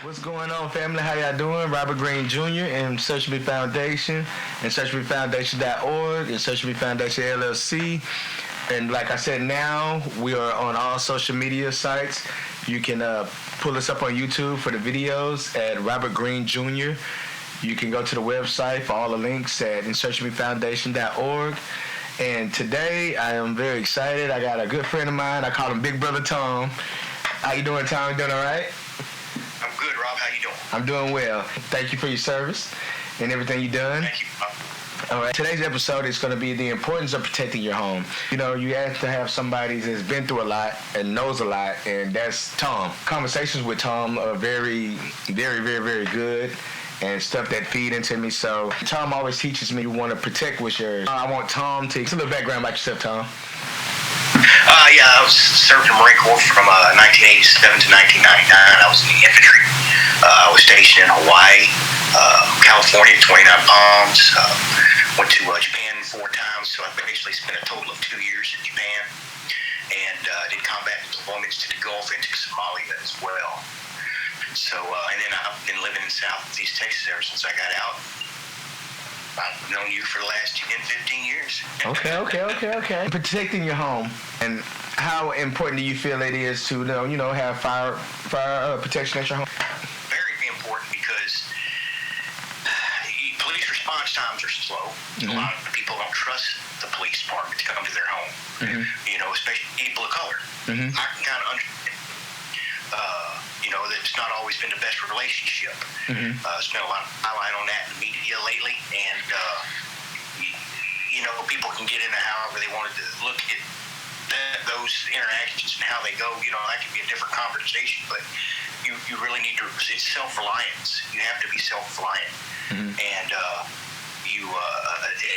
What's going on, family? How y'all doing? Robert Green Jr. and Search Me Foundation and SearchMeFoundation.org and Search Me Foundation LLC. And like I said, now we are on all social media sites. You can pull us up on YouTube for the videos at Robert Green Jr. You can go to the website for all the links at SearchMeFoundation.org. And today I am very excited. I got a good friend of mine. I call him Big Brother Tom. How you doing, Tom? You doing all right? I'm good, Rob. How you doing? I'm doing well. Thank you for your service and everything you've done. Thank you. All right. Today's episode is going to be the importance of protecting your home. You know, you have to have somebody that's been through a lot and knows a lot, and that's Tom. Conversations with Tom are very, very, very, very good and stuff that feed into me. So Tom always teaches me you want to protect what's yours. I want Tom to... Just a little background about yourself, Tom. I was served in the Marine Corps from 1987 to 1999. I was in the infantry. I was stationed in Hawaii, California, 29 Palms. Went to Japan 4 times, so I basically spent a total of 2 years in Japan. And did combat deployments to the Gulf and to Somalia as well. So, and then I've been living in Southeast Texas ever since I got out. I've known you for the last 10, 15 years. Okay. Protecting your home, and how important do you feel it is to have fire protection at your home? Very important because police response times are slow. Mm-hmm. A lot of people don't trust the police department to come to their home. Mm-hmm. Especially people of color. Mm-hmm. I can kind of understand. That it's not always been the best relationship. Mm-hmm. Spent a lot of highlight on that in the media lately, and people can get into however they wanted to look at those interactions and how they go. That could be a different conversation, but you really need to. It's self-reliance. You have to be self-reliant, mm-hmm. and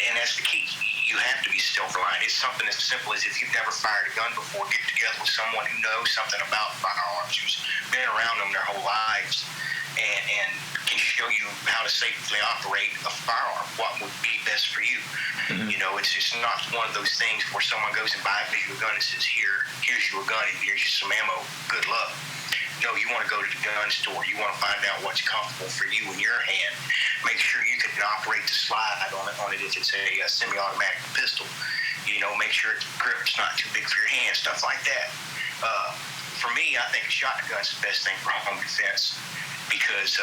and that's the key. You have to be self-reliant. It's something as simple as if you've never fired a gun before, get together with someone who knows something about firearms, who's been around them their whole lives, and can show you how to safely operate a firearm, what would be best for you. Mm-hmm. It's just not one of those things where someone goes and buys you a gun and says, here's you a gun and here's you some ammo, good luck. No, you want to go to the gun store. You want to find out what's comfortable for you in your hand. Make sure you can operate the slide on it if it's a semi-automatic pistol. Make sure the grip's not too big for your hand, stuff like that. For me, I think a shotgun's the best thing for home defense because,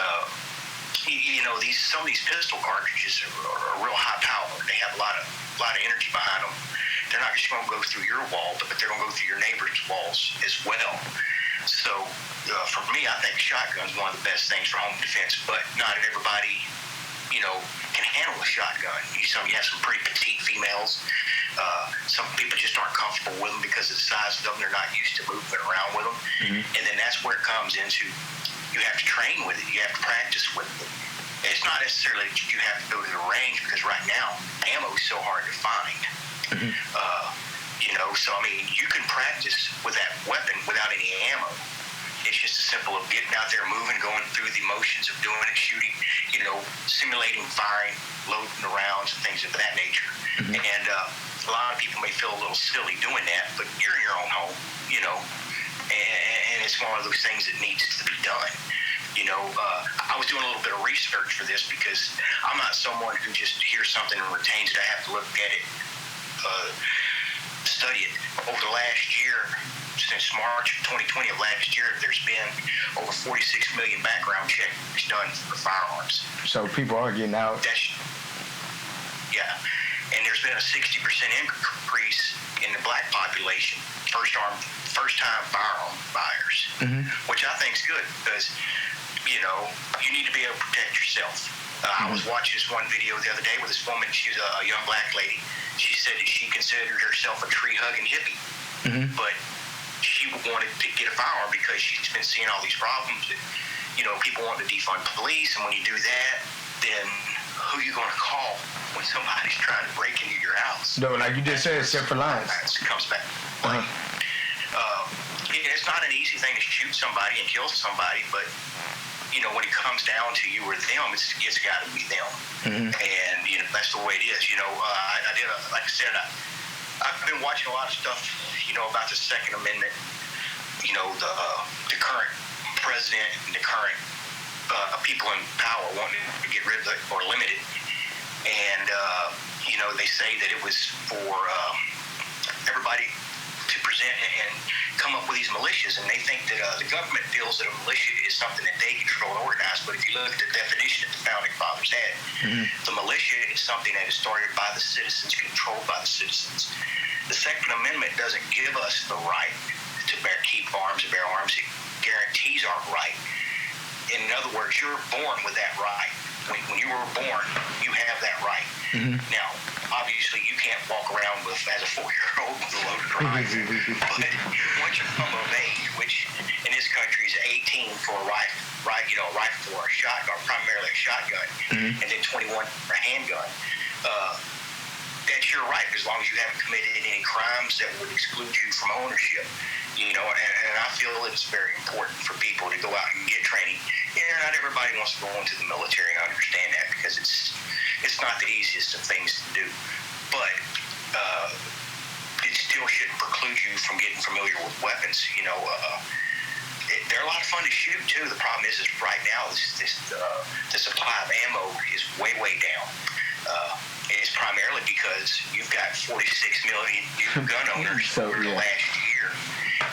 some of these pistol cartridges are real high power. They have a lot of energy behind them. They're not just going to go through your wall, but they're going to go through your neighbor's walls as well. So, for me, I think a shotgun's one of the best things for home defense, but not everybody, can handle a shotgun. You have some pretty petite females. Some people just aren't comfortable with them because of the size of them. They're not used to moving around with them. Mm-hmm. And then that's where it comes into, you have to train with it. You have to practice with it. It's not necessarily that you have to go to the range because right now, ammo is so hard to find. Mm-hmm. You can practice with that weapon without any ammo. It's just as simple of getting out there, moving, going through the motions of doing it, shooting, simulating firing, loading the rounds, and things of that nature. Mm-hmm. And a lot of people may feel a little silly doing that, but you're in your own home, and it's one of those things that needs to be done. I was doing a little bit of research for this because I'm not someone who just hears something and retains it. I have to look at it, study it. Over the last year, since March of 2020 of last year, there's been over 46 million background checks done for firearms. So people are getting out. And there's been a 60% increase in the black population, first-time firearm buyers, mm-hmm. which I think is good because, you need to be able to protect yourself. Mm-hmm. I was watching this one video the other day with this woman. She was a young black lady. She said that she considered herself a tree-hugging hippie, mm-hmm. but she wanted to get a firearm because she's been seeing all these problems that, people want to defund police, and when you do that, then who are you going to call when somebody's trying to break into your house? No, like you just said, self-reliance. It comes back. Uh-huh. It's not an easy thing to shoot somebody and kill somebody, but when it comes down to you or them, it's got to be them. Mm-hmm. And that's the way it is. I did like I said, I've been watching a lot of stuff, about the Second Amendment. The current president and the current people in power wanting to get rid of it or limit it. And, they say that it was for everybody to present and come up with these militias. And they think that the government feels that a militia is something that they control and organize. But if you look at the definition that the Founding Fathers had, the militia is something that is started by the citizens, controlled by the citizens. The Second Amendment doesn't give us the right to keep arms and bear arms. It guarantees our right. In other words, you're born with that right. When you were born, you have that right. Now, obviously, you can't walk around as a 4-year-old with a loaded rifle. But once you come of age, which in this country is 18 for a rifle, right? A rifle or a shotgun, primarily a shotgun, and then 21 for a handgun. That's your right, as long as you haven't committed any crimes that would exclude you from ownership. And I feel it's very important for people to go out and get training. Not everybody wants to go into the military, and I understand that, because it's not the easiest of things to do. But it still shouldn't preclude you from getting familiar with weapons. They're a lot of fun to shoot too. The problem is right now the supply of ammo is way down. And it's primarily because you've got 46 million new gun owners over the last year.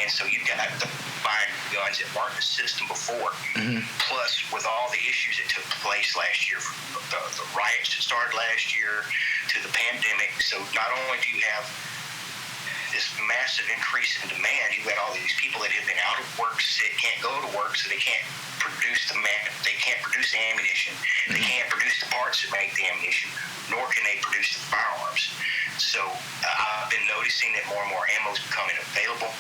And so you've got the buying guns that weren't in the system before. Plus, with all the issues that took place last year, from the riots that started last year to the pandemic. So not only do you have this massive increase in demand, you've got all these people that have been out of work, sick, can't go to work, so they can't produce the ammunition. They can't produce the parts that make the ammunition, nor can they produce the firearms. So I've been noticing that more and more ammo is becoming available.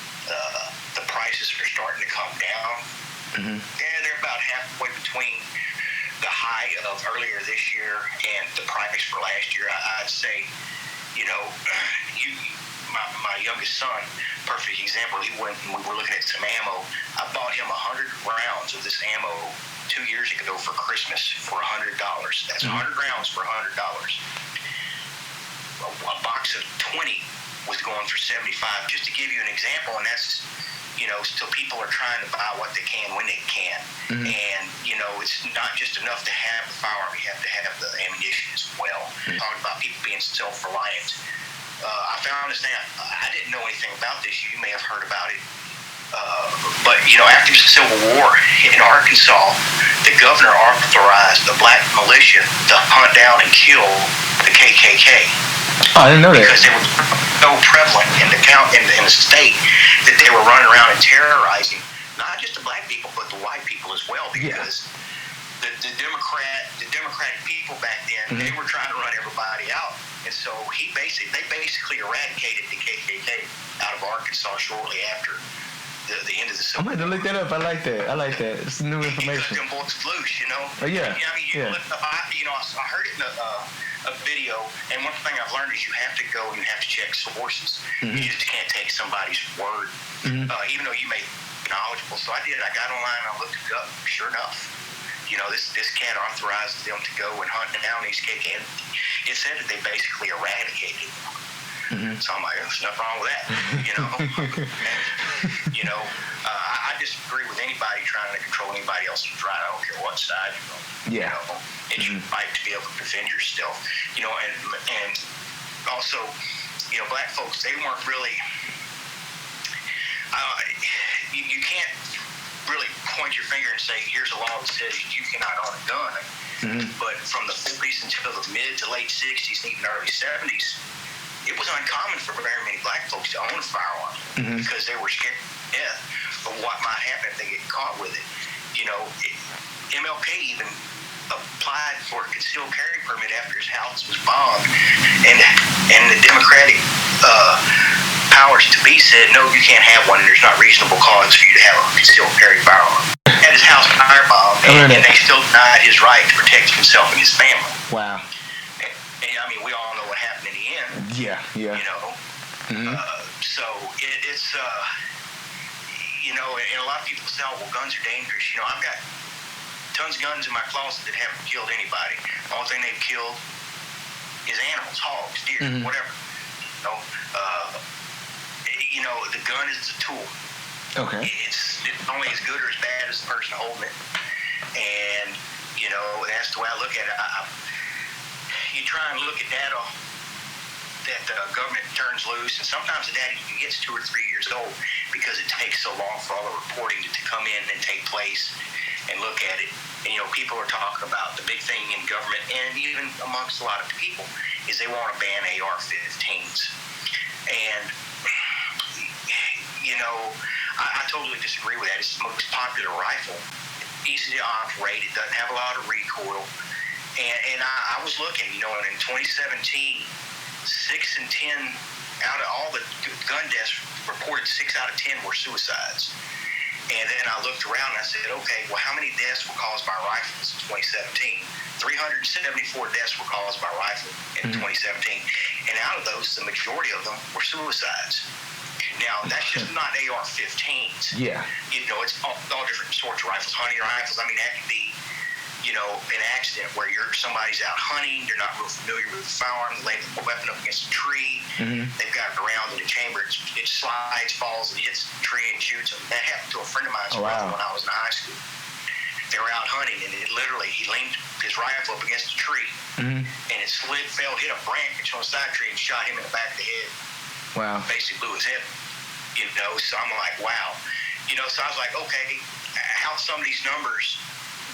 The prices are starting to come down. And they're about halfway between the high of earlier this year and the price for last year. I'd say, my youngest son, perfect example, he went and we were looking at some ammo. I bought him 100 rounds of this ammo 2 years ago for Christmas for $100. That's 100 rounds for $100. A box of 20 was going for $75, just to give you an example. And that's, still people are trying to buy what they can when they can. And, it's not just enough to have the firearm, you have to have the ammunition as well. Talking about people being self-reliant. I found this thing. I didn't know anything about this. You may have heard about it. But after the Civil War in Arkansas, the governor authorized the black militia to hunt down and kill the KKK. Oh, I didn't know that. Because they were so prevalent in the state that they were running around and terrorizing not just the black people but the white people as well. Because the Democratic people back then, they were trying to run everybody out. And so they basically eradicated the KKK out of Arkansas shortly after the end of the Civil War. I'm going to look that up. I like that. It's new information. He let them boys loose, Oh, yeah. I heard it in a video, and one thing I've learned is you have to go and you have to check sources. You just can't take somebody's word, even though you may be knowledgeable. So I did. I got online and I looked it up. Sure enough, this cat authorized them to go and hunt down these KKK. It said that they basically eradicated them. So I'm like, there's nothing wrong with that, And, I disagree with anybody trying to control anybody else's right. I don't care what side you're on. It's your right to be able to defend yourself. And also, black folks, they weren't really. You can't really point your finger and say, here's a law that says you cannot own a gun. But from the 40s until the mid to late 60s, and even early 70s, it was uncommon for very many black folks to own a firearm because they were scared to death of what might happen if they get caught with it. MLK even applied for a concealed carry permit after his house was bombed, and the Democratic powers to be said, no, you can't have one, and there's not reasonable cause for you to have a concealed carry firearm. Had his house firebombed, and they still denied his right to protect himself and his family. Wow. We all know what happened in the end. Yeah. So it's and a lot of people say, oh, well, guns are dangerous. I've got tons of guns in my closet that haven't killed anybody. The only thing they've killed is animals, hogs, deer, whatever. The gun is a tool. Okay. It's only as good or as bad as the person holding it. And, that's the way I look at it. You try and look at data that the government turns loose, and sometimes the data gets 2 or 3 years old because it takes so long for all the reporting to come in and take place and look at it. And, people are talking about the big thing in government, and even amongst a lot of people, is they want to ban AR-15s. And, I totally disagree with that. It's the most popular rifle, easy to operate. It doesn't have a lot of recoil. And I was looking, and in 2017, 6 and 10 out of all the gun deaths reported, 6 out of 10 were suicides. And then I looked around and I said, okay, well, how many deaths were caused by rifles in 2017? 374 deaths were caused by rifle in 2017. And out of those, the majority of them were suicides. Now, that's just not AR-15s. Yeah. It's all different sorts of rifles, hunting rifles. I mean, that could be, an accident where somebody's out hunting, they're not real familiar with the firearm, they lay the weapon up against a tree, they've got it around in the chamber, it slides, falls, and hits the tree and shoots them. That happened to a friend of mine's brother when I was in high school. They were out hunting, and he leaned his rifle up against a tree, and it slid, fell, hit a branch on a side tree, and shot him in the back of the head. Wow. Basically blew his head. So I'm like, wow. So I was like, okay, how some of these numbers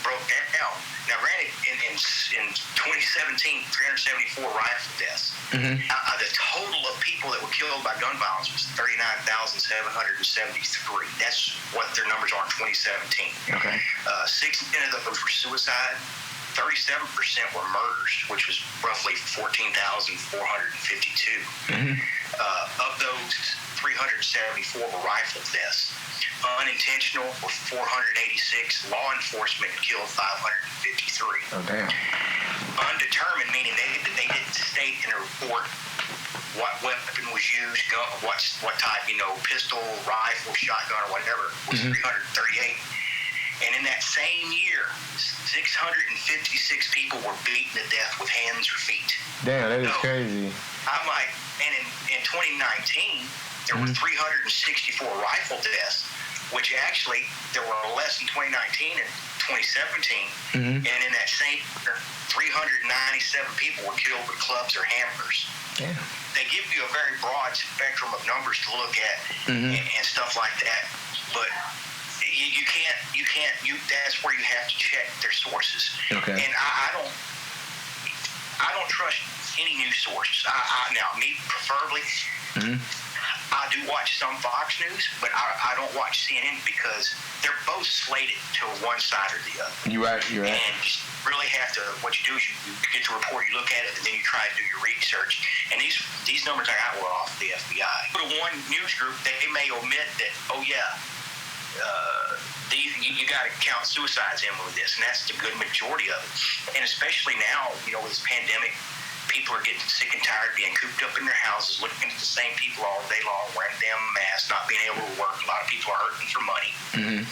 broke down. Now, granted, in 2017, 374 rifle deaths. The total of people that were killed by gun violence was 39,773. That's what their numbers are in 2017. Okay. 16 of those were suicide. 37% were murders, which was roughly 14,452. Of those, 374 were rifle deaths. Unintentional were 486. Law enforcement killed 553. Oh, damn. Undetermined, meaning they didn't state in a report what weapon was used, what type, pistol, rifle, shotgun, or whatever, was 338. And in that same year, 656 people were beaten to death with hands or feet. Damn, that is crazy. I'm like, and in 2019, there were 364 rifle deaths, which actually there were less in 2019 and 2017. And in that same year, 397 people were killed with clubs or hammers. Damn. They give you a very broad spectrum of numbers to look at and stuff like that, but you can't. That's where you have to check their sources. Okay. And I don't trust any news source. Now, me preferably, I do watch some Fox News, but I don't watch CNN because they're both slated to one side or the other. You're right. And you really have to. What you do is you get the report, you look at it, and then you try to do your research. And these numbers I got were off the FBI. Go to one news group, they may omit that. Oh yeah. You got to count suicides in with this, and that's the good majority of it. And especially now, with this pandemic, people are getting sick and tired of being cooped up in their houses, looking at the same people all day long, wearing damn masks, not being able to work. A lot of people are hurting for money. And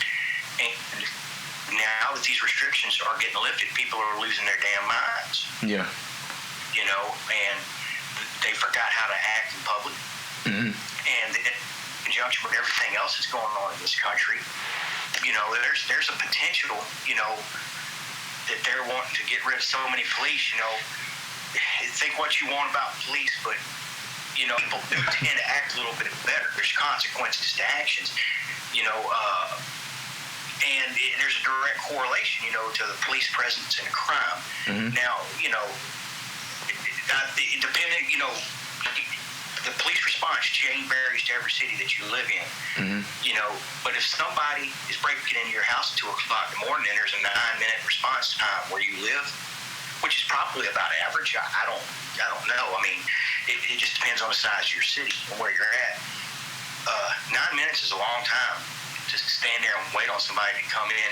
now that these restrictions are getting lifted, people are losing their damn minds. Yeah. And they forgot how to act in public. And in conjunction with everything else that's going on in this country, there's a potential, that they're wanting to get rid of so many police. Think what you want about police, but people do tend to act a little bit better. There's consequences to actions, and there's a direct correlation, to the police presence in crime. Now, depending, the police response chain varies to every city that you live in. But if somebody is breaking into your house at 2 o'clock in the morning and there's a 9-minute response time where you live, which is probably about average, I don't know. I mean, it just depends on the size of your city and where you're at. 9 minutes is a long time to stand there and wait on somebody to come in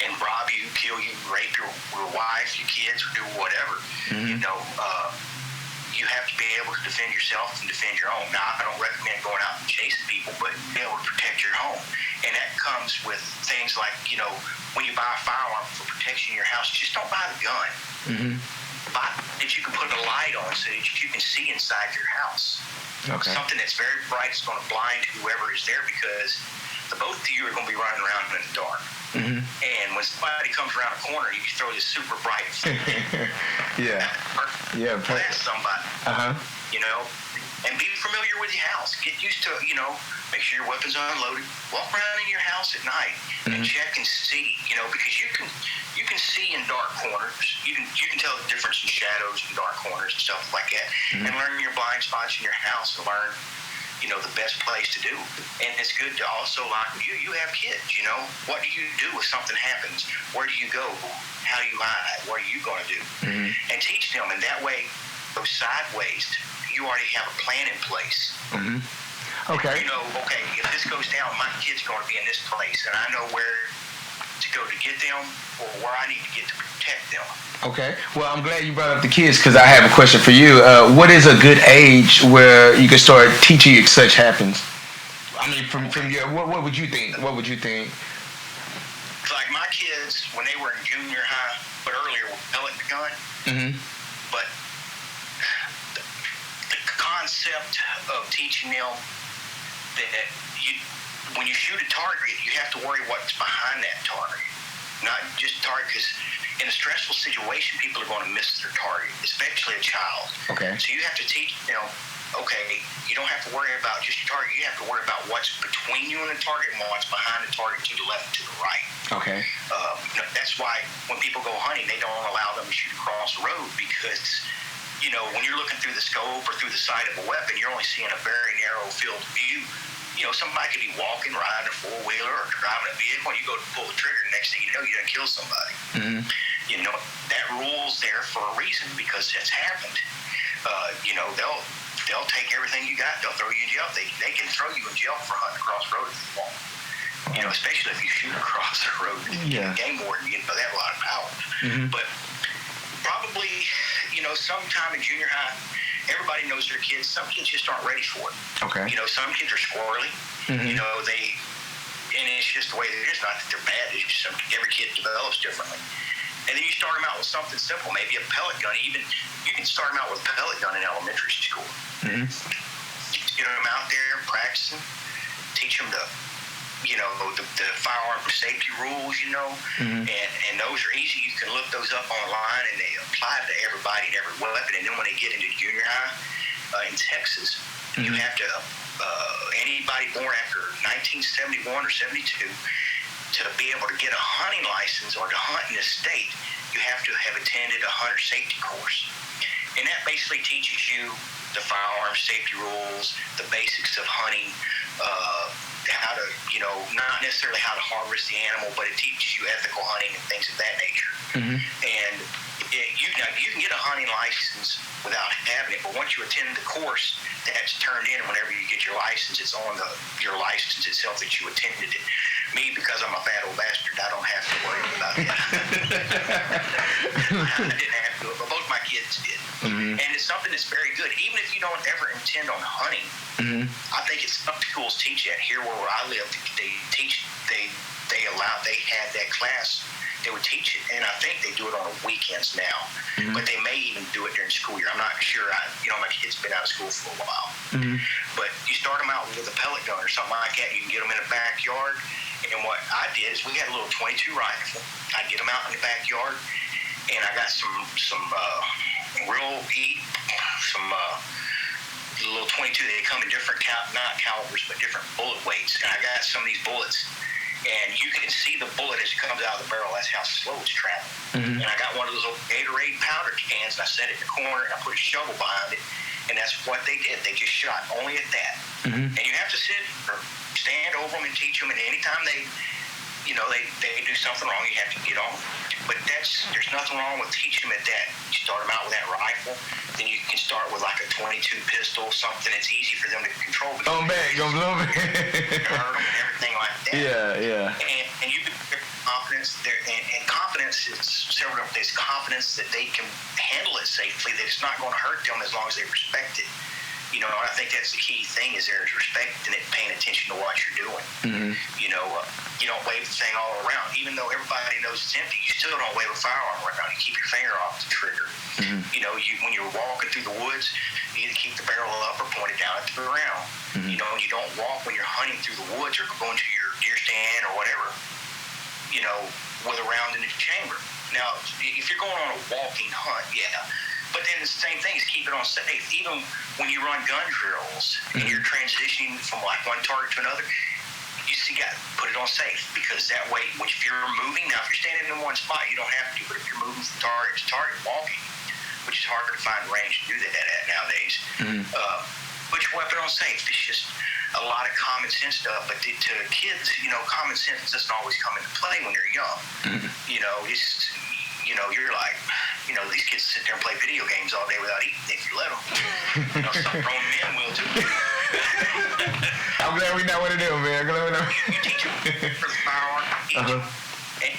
and rob you, kill you, rape your wife, your kids, or do whatever. You have to be able to defend yourself and defend your home. Now, I don't recommend going out and chasing people, but be able to protect your home. And that comes with things like, when you buy a firearm for protection in your house, just don't buy the gun. that you can put a light on so that you can see inside your house. Okay. Something that's very bright is going to blind whoever is there, because the both of you are going to be running around in the dark. Mm-hmm. And when somebody comes around a corner, you can throw this super bright yeah. blast somebody. You know, and be familiar with your house. Get used to, you know, make sure your weapons are unloaded. Walk around in your house at night and check and see, you know, because you can see in dark corners. You can tell the difference in shadows and dark corners and stuff like that. And learn your blind spots in your house and learn, you know, the best place to do. And it's good to also, like, you have kids, you know. What do you do if something happens? Where do you go? How do you hide? What are you going to do? And teach them. And that way, go sideways. You already have a plan in place. Okay. You know, okay, if this goes down, my kid's going to be in this place, and I know where to go to get them or where I need to get to protect them. Okay. Well, I'm glad you brought up the kids, because I have a question for you. What is a good age where you can start teaching if such happens? I mean, from your, what would you think? What would you think? Like my kids, when they were in junior high, but earlier with pellet gun, but the concept of teaching them that when you shoot a target, you have to worry what's behind that target, not just target, because in a stressful situation, people are going to miss their target, especially a child. Okay. So you have to teach them, okay, you don't have to worry about just your target. You have to worry about what's between you and the target and what's behind the target, to the left and to the right. Okay. You know, that's why when people go hunting, they don't allow them to shoot across the road, because, you know, when you're looking through the scope or through the sight of a weapon, you're only seeing a very narrow field of view. You know, somebody could be walking, riding a four-wheeler, or driving a vehicle, and you go to pull the trigger, and next thing you know, you done kill somebody. You know, that rule's there for a reason, because it's happened. You know, they'll take everything you got. They'll throw you in jail. They can throw you in jail for hunting across the road if they want. You know, especially if you shoot across the road. Yeah. Game warden, you know, they have a lot of power. But probably, you know, sometime in junior high, everybody knows their kids. Some kids just aren't ready for it. Okay. You know, some kids are squirrely. You know, and it's just the way it is. Not that they're bad. It's just every kid develops differently. And then you start them out with something simple, maybe a pellet gun. Even you can start them out with a pellet gun in elementary school. Get them out there practicing, teach them you know, the firearm safety rules, you know, and those are easy. You can look those up online, and they apply to everybody and every weapon. And then when they get into junior high in Texas, you have to anybody born after 1971 or 72 to be able to get a hunting license or to hunt in the state, you have to have attended a hunter safety course. And that basically teaches you the firearm safety rules, the basics of hunting, how to, you know, not necessarily how to harvest the animal, but it teaches you ethical hunting and things of that nature. And you can get a hunting license without having it, but once you attend the course, that's turned in. Whenever you get your license, it's on your license itself that you attended it. Me, because I'm a fat old bastard, I don't have to worry about that. I didn't have to, but both my kids did. And it's something that's very good. Even if you don't ever intend on hunting, I think it's some schools teach that. Here where I live, they teach, they had that class. They would teach it, and I think they do it on the weekends now. But they may even do it during school year. I'm not sure. My kid's been out of school for a while. But you start them out with a pellet gun or something like that. You can get them in the backyard. And what I did is we had a little .22 rifle. I'd get them out in the backyard, and I got some real some little .22. They come in different not calibers, but different bullet weights. And I got some of these bullets, and you can see the bullet as it comes out of the barrel. That's how slow it's traveling. And I got one of those old Gatorade powder cans, and I set it in the corner, and I put a shovel behind it. And that's what they did. They just shot only at that. And you have to stand over them and teach them. And anytime they do something wrong, you have to get on. But there's nothing wrong with teaching them at that. You start them out with that rifle, then you can start with like a .22 pistol, something that's easy for them to control. Going back. Hurt them and everything like that. Yeah. And you can confidence there, and confidence is several different things. Confidence that they can handle it safely, that it's not going to hurt them as long as they respect it. I think that's the key thing is there's respecting it, paying attention to what you're doing. You don't wave the thing all around. Even though everybody knows it's empty, you still don't wave a firearm around. You keep your finger off the trigger. When you're walking through the woods, you either keep the barrel up or point it down at the ground. You don't walk when you're hunting through the woods or going to your deer stand or whatever, with a round in the chamber. Now, if you're going on a walking hunt, yeah. But then the same thing is keep it on safe. Even when you run gun drills and you're transitioning from like one target to another, you still got to put it on safe, because that way, if you're moving, now if you're standing in one spot, you don't have to, but if you're moving from target to target, walking, which is harder to find range to do that at nowadays, put your weapon on safe. It's just a lot of common sense stuff, but to kids, common sense doesn't always come into play when they're young. You're like, these kids sit there and play video games all day without eating if you let them. Some grown men will too. I'm glad we know what to do, man. You teach them for the firearm, and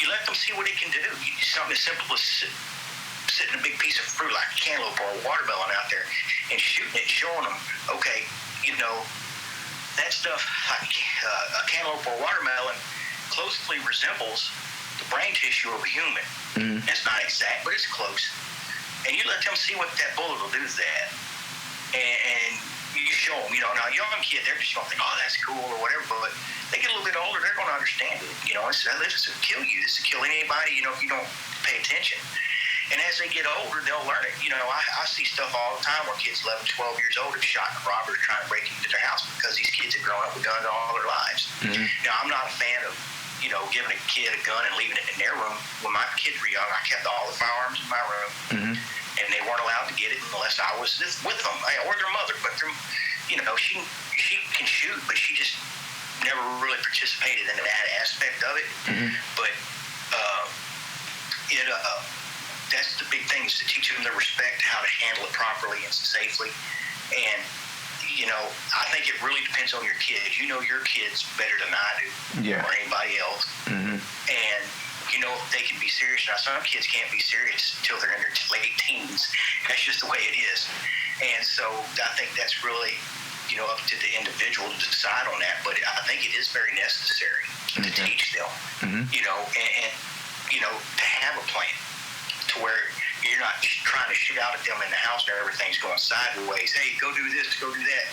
you let them see what it can do. Something as simple as sitting a big piece of fruit like a cantaloupe or a watermelon out there and shooting it, showing them, okay, that stuff, like a cantaloupe or watermelon, closely resembles the brain tissue of a human. It's not exact, but it's close. And you let them see what that bullet will do to that. And you show them, now a young kid, they're just going to think, oh, that's cool or whatever, but they get a little bit older, they're going to understand it. This will kill you. This will kill anybody, if you don't pay attention. And as they get older, they'll learn it. I see stuff all the time where kids 11, 12 years old have shot robbers trying to break into their house because these kids have grown up with guns all their lives. Now, I'm not a fan of giving a kid a gun and leaving it in their room. When my kids were young, I kept all the firearms in my room, and they weren't allowed to get it unless I was with them or their mother. But she can shoot, but she just never really participated in that aspect of it. But that's the big thing, is to teach them the respect, how to handle it properly and safely. And I think it really depends on your kids. You know your kids better than I do, or anybody else. And if they can be serious. Now, some kids can't be serious until they're in their late teens. That's just the way it is. And so I think that's really, up to the individual to decide on that. But I think it is very necessary to teach them, and to have a plan to where you're not trying to shoot out at them in the house and everything's going sideways. Hey, go do this, go do that.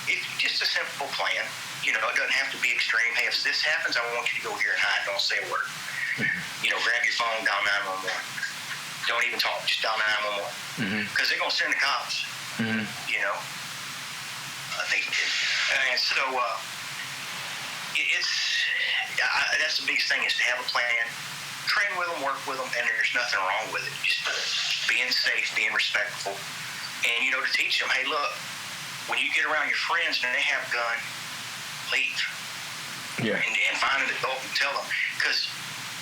It's just a simple plan. It doesn't have to be extreme. Hey, if this happens, I want you to go here and hide. Don't say a word. Grab your phone, dial 911. Don't even talk. Just dial 911. Because they're going to send the cops. I think. And so that's the biggest thing, is to have a plan. Train with them, work with them, and there's nothing wrong with it. Just being safe, being respectful, and to teach them, hey, look, when you get around your friends and they have a gun, leave. And find an adult and tell them, because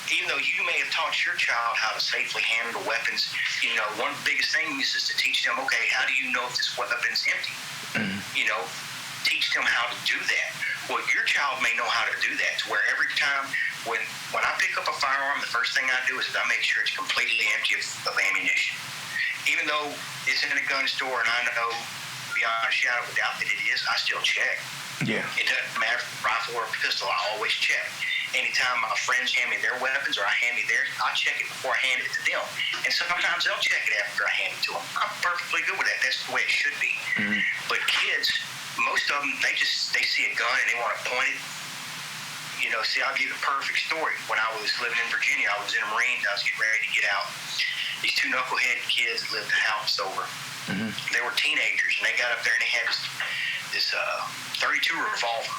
even though you may have taught your child how to safely handle weapons, one of the biggest things is to teach them, okay, how do you know if this weapon's empty? Teach them how to do that. Well, your child may know how to do that, to where every time when I pick up a firearm, the first thing I do is I make sure it's completely empty of ammunition. Even though it's in a gun store and I know beyond a shadow of a doubt that it is, I still check. It doesn't matter if it's a rifle or a pistol, I always check. Anytime my friends hand me their weapons or I hand me theirs, I check it before I hand it to them. And sometimes they'll check it after I hand it to them. I'm perfectly good with that. That's the way it should be. But kids, most of them, they see a gun and they want to point it. I'll give you a perfect story. When I was living in Virginia, I was in the Marines. I was getting ready to get out. These two knucklehead kids lived the house over. They were teenagers, and they got up there and they had this 32 revolver.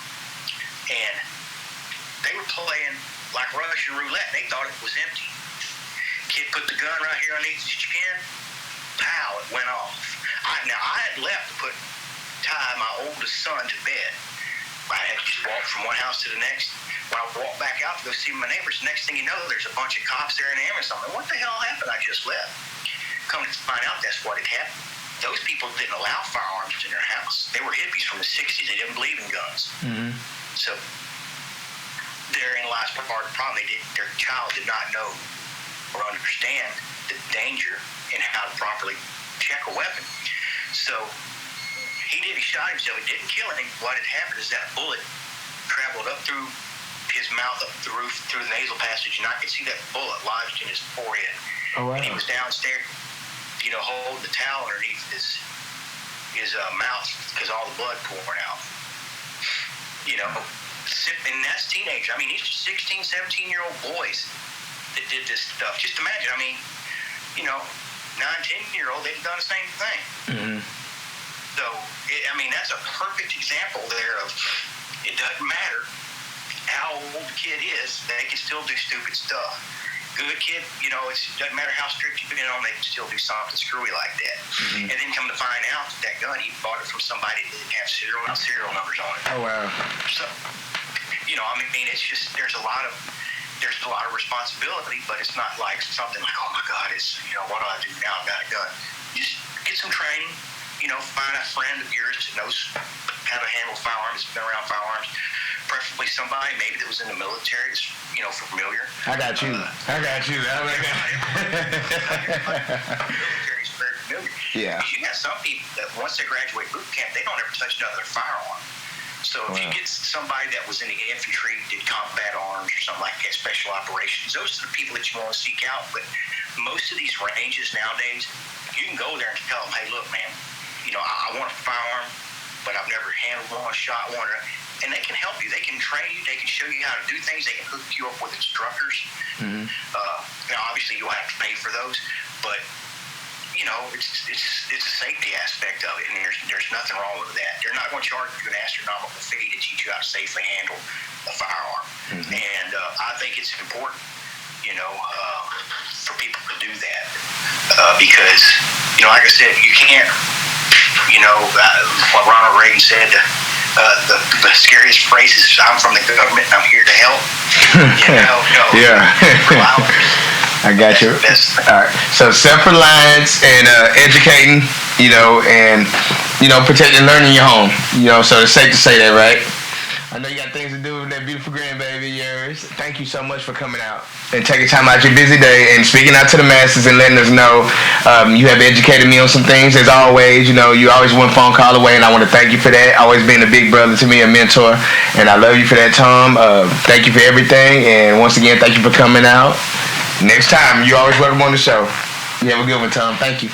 And they were playing like Russian roulette. They thought it was empty. Kid put the gun right here underneath his chin. Pow, it went off. I had left to tie my oldest son to bed. I had to just walk from one house to the next. When I walked back out to go see my neighbors, next thing you know, there's a bunch of cops there in the ambulance. I'm like, what the hell happened? I just left. Come to find out, that's what had happened. Those people didn't allow firearms in their house. They were hippies from the 60s. They didn't believe in guns. So therein lies part of the problem. Their child did not know or understand the danger and how to properly check a weapon. So he shot himself. It didn't kill him. What had happened is that bullet traveled up through his mouth, up the roof, through the nasal passage, and I could see that bullet lodged in his forehead. Oh, wow. And he was downstairs, holding the towel underneath his mouth because all the blood pouring out. And that's teenagers. I mean, these are 16, 17-year-old boys that did this stuff. Just imagine, 9, 10-year-old, they've done the same thing. Mm-hmm. So, that's a perfect example there of it doesn't matter how old the kid is, they can still do stupid stuff. Good kid, it doesn't matter how strict you've been on, they can still do something screwy like that. Mm-hmm. And then come to find out that gun, he bought it from somebody that didn't have serial numbers on it. Oh, wow. So, it's just, there's a lot of responsibility, but it's not like something like, oh my God, what do I do now? I've got a gun. Just get some training, find a friend of yours that knows how to handle firearms, has been around firearms, preferably somebody maybe that was in the military that's, familiar. I got you. Military is very familiar. Yeah. Because you got some people that once they graduate boot camp, they don't ever touch another firearm. So if you get somebody that was in the infantry, did combat arms or something like that, special operations, those are the people that you want to seek out. But most of these ranges nowadays, you can go there and tell them, hey, look, man, I want a firearm, but I've never handled one, shot one, and they can help you. They can train you. They can show you how to do things. They can hook you up with instructors. Mm-hmm. Now, obviously, you'll have to pay for those, but it's a safety aspect of it, and there's nothing wrong with that. They're not going to charge you an astronomical fee to teach you how to safely handle a firearm. Mm-hmm. And I think it's important, for people to do that, because like I said, you can't, what Ronald Reagan said. The scariest phrase is, I'm from the government and I'm here to help. Yeah. I got you. All right. So self-reliance and educating, and, protecting and learning your home. So it's safe to say that, right? I know you got things to do with that beautiful grandbaby of yours. Thank you so much for coming out and taking time out your busy day and speaking out to the masses and letting us know. You have educated me on some things, as always. You always one phone call away, and I want to thank you for that. Always being a big brother to me, a mentor, and I love you for that, Tom. Thank you for everything, and once again, thank you for coming out. Next time, you're always welcome on the show. You have a good one, Tom. Thank you.